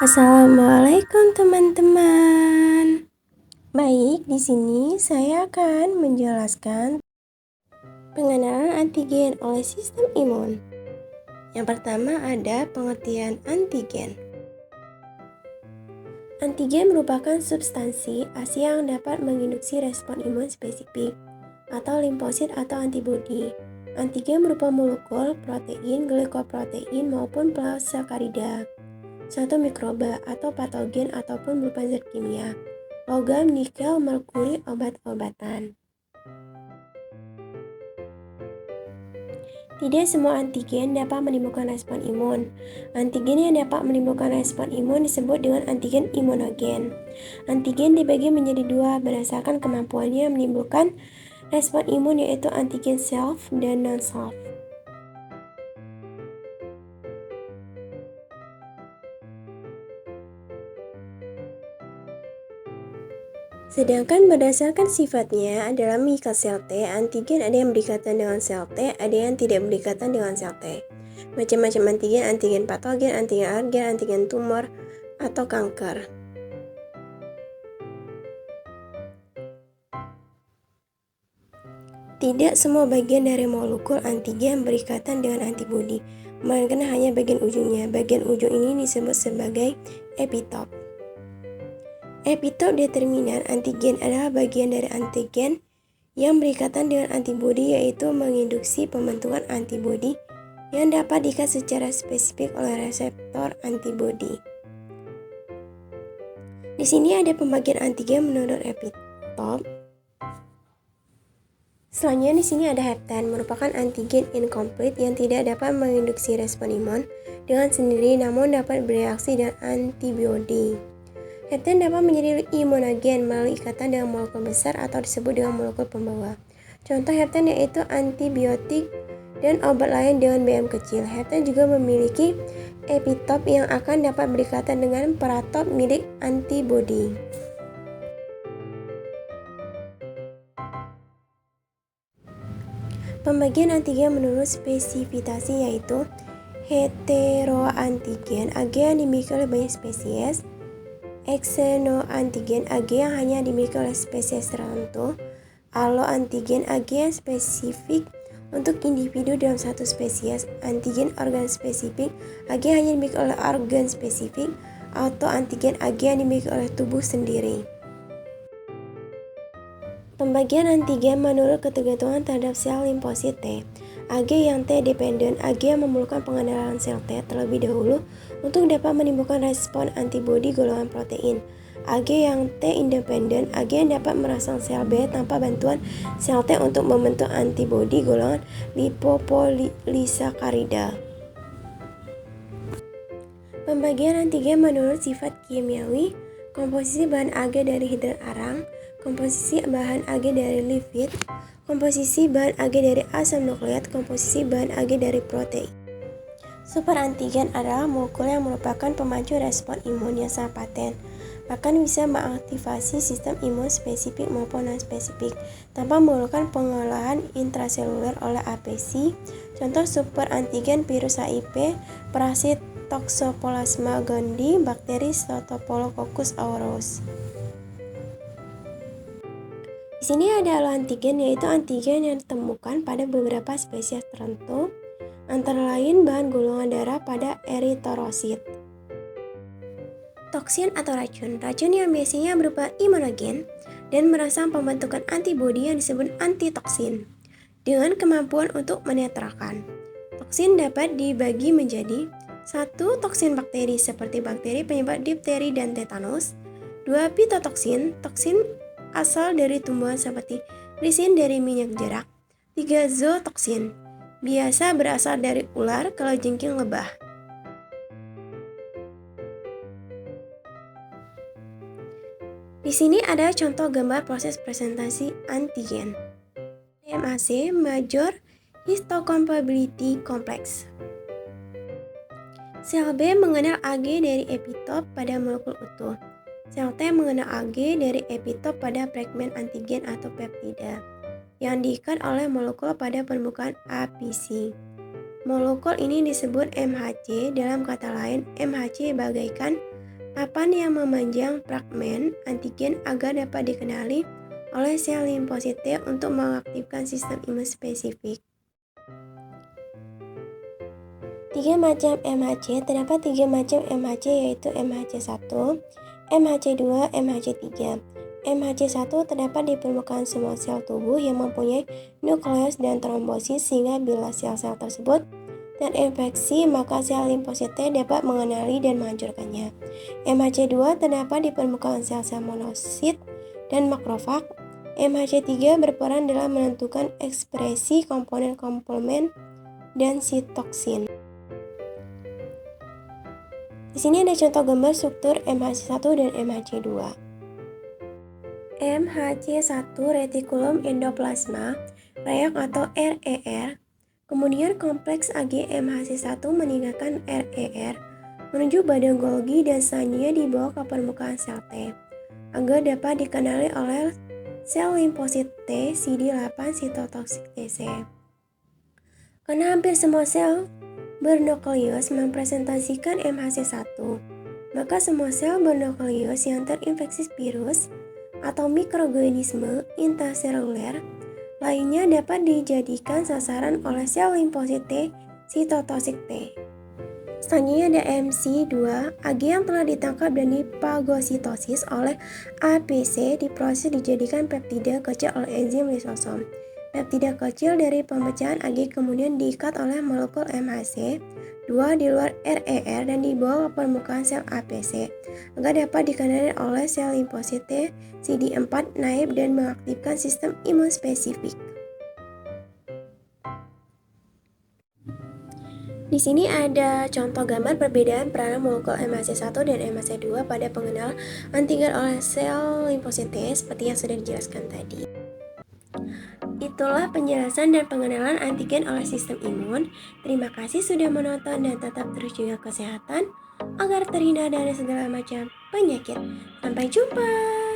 Assalamualaikum teman-teman. Baik, di sini saya akan menjelaskan pengenalan antigen oleh sistem imun. Yang pertama ada pengertian antigen. Antigen merupakan substansi asli yang dapat menginduksi respon imun spesifik atau limfosit atau antibodi. Antigen berupa molekul, protein, glikoprotein maupun plassakarida, suatu mikroba atau patogen ataupun berupa zat kimia, logam, nikel, merkuri, obat-obatan. Tidak semua antigen dapat menimbulkan respon imun. Antigen yang dapat menimbulkan respon imun disebut dengan antigen imunogen. Antigen dibagi menjadi dua berdasarkan kemampuannya menimbulkan respon imun, yaitu antigen self dan non-self. Sedangkan berdasarkan sifatnya adalah mengikat sel T, antigen ada yang berikatan dengan sel T, ada yang tidak berikatan dengan sel T. Macam-macam antigen patogen, antigen alergen, antigen tumor, atau kanker. Tidak semua bagian dari molekul antigen berikatan dengan antibodi, melainkan hanya bagian ujungnya. Bagian ujung ini disebut sebagai epitop. Epitop determinan antigen adalah bagian dari antigen yang berikatan dengan antibodi, yaitu menginduksi pembentukan antibodi yang dapat diikat secara spesifik oleh reseptor antibodi. Di sini ada pembagian antigen menurut epitop. Selanjutnya di sini ada hepten, merupakan antigen incomplete yang tidak dapat menginduksi respon imun dengan sendiri namun dapat bereaksi dengan antibodi. Hepten dapat menjadi imunogen melalui ikatan dengan molekul besar atau disebut dengan molekul pembawa. Contoh hepten yaitu antibiotik dan obat lain dengan BM kecil. Hepten juga memiliki epitop yang akan dapat berikatan dengan paratop milik antibodi. Pembagian antigen menurut spesifikasi yaitu heteroantigen, Ag yang dimiliki oleh banyak spesies, xenoantigen, Ag yang hanya dimiliki oleh spesies tertentu, alloantigen, Ag yang spesifik untuk individu dalam satu spesies, antigen organ spesifik, Ag yang hanya dimiliki oleh organ spesifik, autoantigen, Ag yang dimiliki oleh tubuh sendiri. Pembagian antigen menurut ketergantungan terhadap sel limfosit T. Ag yang T dependent, Ag yang memerlukan pengenalan sel T terlebih dahulu untuk dapat menimbulkan respon antibodi golongan protein. Ag yang T independent, Ag yang dapat merangsang sel B tanpa bantuan sel T untuk membentuk antibodi golongan lipopolysakarida. Pembagian antigen menurut sifat kimiawi, komposisi bahan Ag dari hidrat arang, komposisi bahan Ag dari lipid, komposisi bahan Ag dari asam nukleat, komposisi bahan Ag dari protein. Superantigen adalah molekul yang merupakan pemacu respon imun yang sangat paten, bahkan bisa mengaktifasi sistem imun spesifik maupun non-spesifik tanpa memerlukan pengolahan intraseluler oleh APC. Contoh superantigen virus HIV, parasit Toxoplasma gondii, bakteri Staphylococcus aureus. Di sini ada alloantigen, yaitu antigen yang ditemukan pada beberapa spesies tertentu, antara lain bahan golongan darah pada eritrosit. Toksin atau racun yang biasanya berupa imunogen dan merangsang pembentukan antibodi yang disebut antitoksin dengan kemampuan untuk menetralkan. Toksin dapat dibagi menjadi 1. Toksin bakteri seperti bakteri penyebab difteri dan tetanus. 2. Pitotoksin, toksin asal dari tumbuhan seperti lisin dari minyak jerak. 3. Zootoksin, biasa berasal dari ular, kalajengking, lebah. Di sini ada contoh gambar proses presentasi antigen. MAC, Major Histocompatibility Complex. Sel B mengenal Ag dari epitop pada molekul utuh. Sel T mengenal Ag dari epitop pada fragmen antigen atau peptida yang diikat oleh molekul pada permukaan APC. Molekul ini disebut MHC. Dalam kata lain, MHC bagaikan papan yang memanjang fragmen antigen agar dapat dikenali oleh sel limfosit T untuk mengaktifkan sistem imun spesifik. 3 macam MHC. Terdapat 3 macam MHC, yaitu MHC1, MHC2, MHC3. MHC1 terdapat di permukaan semua sel tubuh yang mempunyai nukleus dan trombosit, sehingga bila sel-sel tersebut terinfeksi maka sel limfosit T dapat mengenali dan menghancurkannya. MHC2 terdapat di permukaan sel-sel monosit dan makrofag. MHC3 berperan dalam menentukan ekspresi komponen komplement dan sitoksin. Di sini ada contoh gambar struktur MHC1 dan MHC2. MHC1 retikulum endoplasma reak atau RER. Kemudian kompleks Ag MHC1 meninggalkan RER menuju badan Golgi dan selanjutnya dibawa ke permukaan sel T agar dapat dikenali oleh sel limfosit T CD8 sitotoksik TC. Karena hampir semua sel bernukleus mempresentasikan MHC1, maka semua sel bernukleus yang terinfeksi virus atau mikroorganisme intraseluler lainnya dapat dijadikan sasaran oleh sel limfosit T sitotoksik T. Selanjutnya ada MC2, Ag yang telah ditangkap dan dipagositosis oleh APC diproses dijadikan peptida kecil oleh enzim lisosom. Peptida kecil dari pemecahan Ag kemudian diikat oleh molekul MHC2 di luar RER dan dibawa ke permukaan sel APC agar dapat dikenali oleh sel limfosit T CD4 naib dan mengaktifkan sistem imun spesifik. Di sini ada contoh gambar perbedaan peranan molekul MHC1 dan MHC2 pada pengenalan antigen oleh sel limfosit T seperti yang sudah dijelaskan tadi. Itulah penjelasan dan pengenalan antigen oleh sistem imun. Terima kasih sudah menonton dan tetap terus jaga kesehatan agar terhindar dari segala macam penyakit. Sampai jumpa.